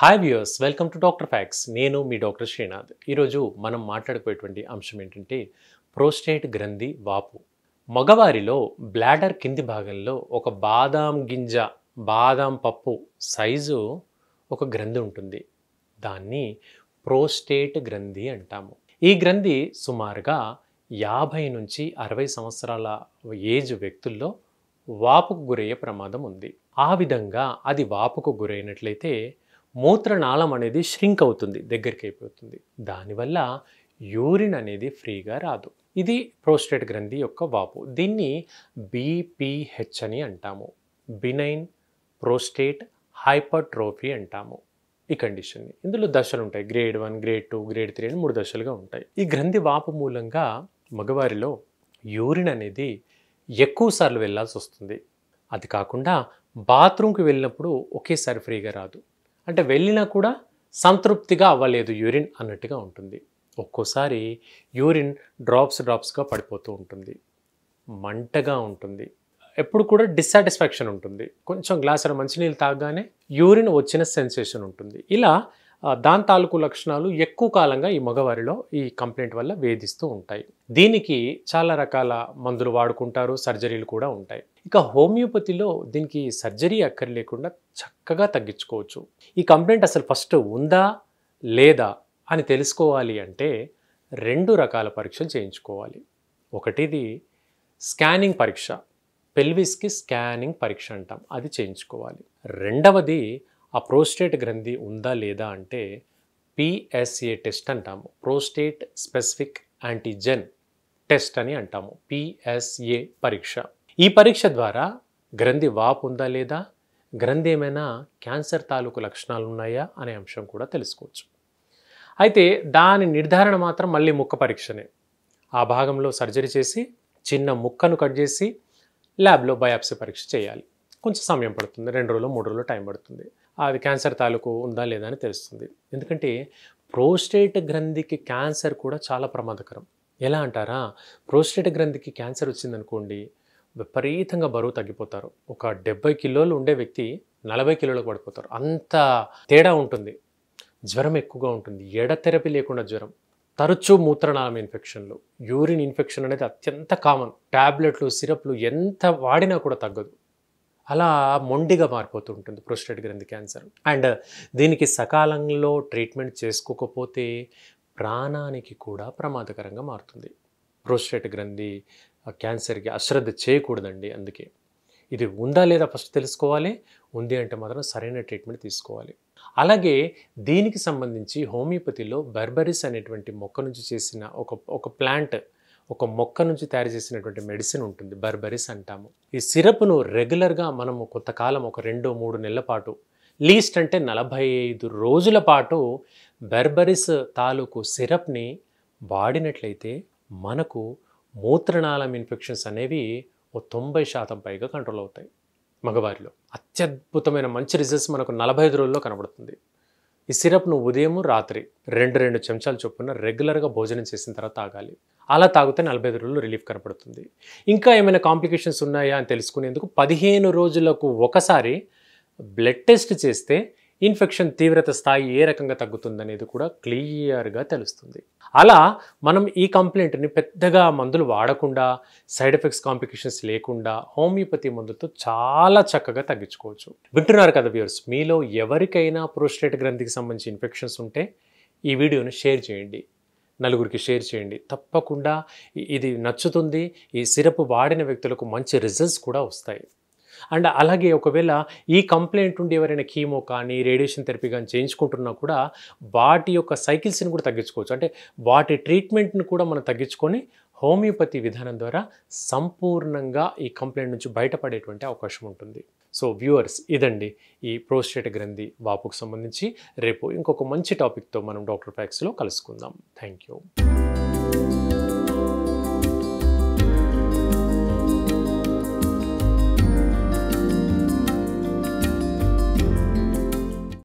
Hi viewers, welcome to doctor fax. నేను మీ doctor Srinath. ఈరోజు మనం మాట్లాడుకునేటువంటి అంశం ఏంటంటే ప్రోస్టేట్ గ్రంథి వాపు. మగవారిలో బ్లాడర్ కింది భాగంలో ఒక బాదాం గింజ, బాదాం పప్పు సైజు ఒక గ్రంథి ఉంటుంది. దాన్ని ప్రోస్టేట్ గ్రంథి అంటాము. ఈ గ్రంథి సుమారుగా 50 నుంచి 60 సంవత్సరాల ఏజ్ వ్యక్తుల్లో వాపుకు గురయ్యే ప్రమాదం ఉంది. ఆ విధంగా అది వాపుకు గురైనట్లయితే మూత్రనాళం అనేది ష్రింక్ అవుతుంది, దగ్గరికి అయిపోతుంది. దానివల్ల యూరిన్ అనేది ఫ్రీగా రాదు. ఇది ప్రోస్టేట్ గ్రంథి యొక్క వాపు. దీన్ని బీపీహెచ్ అని అంటాము. బినైన్ ప్రోస్టేట్ హైపర్ట్రోఫీ అంటాము ఈ కండిషన్ని. ఇందులో దశలు ఉంటాయి. గ్రేడ్ 1, గ్రేడ్ 2, గ్రేడ్ 3 అని 3 దశలుగా ఉంటాయి. ఈ గ్రంథి వాపు మూలంగా మగవారిలో యూరిన్ అనేది ఎక్కువ సార్లు వెళ్ళాల్సి వస్తుంది. అది కాకుండా బాత్రూమ్కి వెళ్ళినప్పుడు ఒకేసారి ఫ్రీగా రాదు. అంటే వెళ్ళినా కూడా సంతృప్తిగా అవ్వలేదు యూరిన్ అన్నట్టుగా ఉంటుంది. ఒక్కోసారి యూరిన్ డ్రాప్స్గా పడిపోతూ ఉంటుంది. మంటగా ఉంటుంది. ఎప్పుడు కూడా డిస్సాటిస్ఫాక్షన్ ఉంటుంది. కొంచెం గ్లాసుల మంచినీళ్ళు తాగగానే యూరిన్ వచ్చిన సెన్సేషన్ ఉంటుంది. ఇలా దాని తాలూకు లక్షణాలు ఎక్కువ కాలంగా ఈ మగవారిలో ఈ కంప్లైంట్ వల్ల వేధిస్తూ ఉంటాయి. దీనికి చాలా రకాల మందులు వాడుకుంటారు, సర్జరీలు కూడా ఉంటాయి. ఇక హోమియోపతిలో దీనికి సర్జరీ అక్కర్లేకుండా చక్కగా తగ్గించుకోవచ్చు. ఈ కంప్లైంట్ అసలు ఫస్ట్ ఉందా లేదా అని తెలుసుకోవాలి అంటే 2 రకాల పరీక్షలు చేయించుకోవాలి. ఒకటిది స్కానింగ్ పరీక్ష, పెల్విస్కి స్కానింగ్ పరీక్ష అంటాం, అది చేయించుకోవాలి. రెండవది ఆ ప్రోస్టేట్ గ్రంథి ఉందా లేదా అంటే పిఎస్ఏ టెస్ట్ అంటాము. ప్రోస్టేట్ స్పెసిఫిక్ యాంటీజెన్ టెస్ట్ అని అంటాము. పిఎస్ఏ పరీక్ష. ఈ పరీక్ష ద్వారా గ్రంథి వాపు ఉందా లేదా, గ్రంథి ఏమైనా క్యాన్సర్ తాలూకు లక్షణాలు ఉన్నాయా అనే అంశం కూడా తెలుసుకోవచ్చు. అయితే దాని నిర్ధారణ మాత్రం మళ్ళీ ముక్క పరీక్షనే. ఆ భాగంలో సర్జరీ చేసి చిన్న ముక్కను కట్ చేసి ల్యాబ్లో బయాప్సీ పరీక్ష చేయాలి. కొంచెం సమయం పడుతుంది. 2 రోజులు 3 రోజులు టైం పడుతుంది. అది క్యాన్సర్ తాలూకు ఉందా లేదా అని తెలుస్తుంది. ఎందుకంటే ప్రోస్టేట్ గ్రంథికి క్యాన్సర్ కూడా చాలా ప్రమాదకరం. ఎలా అంటారా, ప్రోస్టేట్ గ్రంథికి క్యాన్సర్ వచ్చిందనుకోండి, విపరీతంగా బరువు తగ్గిపోతారు. ఒక 70 కిలోలు ఉండే వ్యక్తి 40 కిలోలకు పడిపోతారు. అంత తేడా ఉంటుంది. జ్వరం ఎక్కువగా ఉంటుంది. ఎడతెరపి లేకుండా జ్వరం. తరచూ మూత్రనాళం ఇన్ఫెక్షన్లు, యూరిన్ ఇన్ఫెక్షన్ అనేది అత్యంత కామన్. ట్యాబ్లెట్లు, సిరప్లు ఎంత వాడినా కూడా తగ్గదు. అలా మొండిగా మారిపోతూ ఉంటుంది ప్రోస్టేట్ గ్రంథి క్యాన్సర్. అండ్ దీనికి సకాలంలో ట్రీట్మెంట్ చేసుకోకపోతే ప్రాణానికి కూడా ప్రమాదకరంగా మారుతుంది. ప్రోస్టేట్ గ్రంథి క్యాన్సర్కి అశ్రద్ధ చేయకూడదండి. అందుకే ఇది ఉందా లేదా ఫస్ట్ తెలుసుకోవాలి. ఉంది అంటే మాత్రం సరైన ట్రీట్మెంట్ తీసుకోవాలి. అలాగే దీనికి సంబంధించి హోమియోపతిలో బెర్బెరిస్ అనేటువంటి మొక్క నుంచి చేసిన ఒక ప్లాంట్, ఒక మొక్క నుంచి తయారు చేసినటువంటి మెడిసిన్ ఉంటుంది, బెర్బెరిస్ అంటాము. ఈ సిరప్ను రెగ్యులర్గా మనము కొంతకాలం ఒక 2-3 నెలల పాటు, లీస్ట్ అంటే 45 రోజుల పాటు బెర్బెరిస్ తాలూకు సిరప్ని వాడినట్లయితే మనకు మూత్రనాళం ఇన్ఫెక్షన్స్ అనేవి 90% పైగా కంట్రోల్ అవుతాయి. మగవారిలో అత్యద్భుతమైన మంచి రిజల్ట్స్ మనకు 45 రోజుల్లో కనబడుతుంది. ఈ సిరప్ను ఉదయం రాత్రి 2 చెంచాలు చొప్పున రెగ్యులర్గా భోజనం చేసిన తర్వాత తాగాలి. అలా తాగితే 45 రోజుల్లో రిలీఫ్ కనపడుతుంది. ఇంకా ఏమైనా కాంప్లికేషన్స్ ఉన్నాయా అని తెలుసుకునేందుకు 15 రోజులకు ఒకసారి బ్లడ్ టెస్ట్ చేస్తే ఇన్ఫెక్షన్ తీవ్రత స్థాయి ఏ రకంగా తగ్గుతుందనేది కూడా క్లియర్గా తెలుస్తుంది. అలా మనం ఈ కంప్లైంట్ని పెద్దగా మందులు వాడకుండా, సైడ్ ఎఫెక్ట్స్ కాంప్లికేషన్స్ లేకుండా హోమియోపతి మందులతో చాలా చక్కగా తగ్గించుకోవచ్చు. వింటున్నారు కదా వ్యూయర్స్, మీలో ఎవరికైనా ప్రోస్టేట్ గ్రంథికి సంబంధించి ఇన్ఫెక్షన్స్ ఉంటే ఈ వీడియోని షేర్ చేయండి, నలుగురికి షేర్ చేయండి. తప్పకుండా ఇది నచ్చుతుంది. ఈ సిరప్ వాడిన వ్యక్తులకు మంచి రిజల్ట్స్ కూడా వస్తాయి. అండ్ అలాగే ఒకవేళ ఈ కంప్లైంట్ ఉండి ఎవరైనా కీమో కానీ రేడియేషన్ థెరపీ కానీ చేయించుకుంటున్నా కూడా వాటి యొక్క సైకిల్స్ని కూడా తగ్గించుకోవచ్చు. అంటే వాటి ట్రీట్మెంట్ని కూడా మనం తగ్గించుకొని హోమియోపతి విధానం ద్వారా సంపూర్ణంగా ఈ కంప్లైంట్ నుంచి బయటపడేటువంటి అవకాశం ఉంటుంది. సో వ్యూవర్స్, ఇదండి ఈ ప్రోస్టేట్ గ్రంథి వాపుకు సంబంధించి. రేపు ఇంకొక మంచి టాపిక్తో మనం డాక్టర్ ఫ్యాక్స్లో కలుసుకుందాం. Thank you.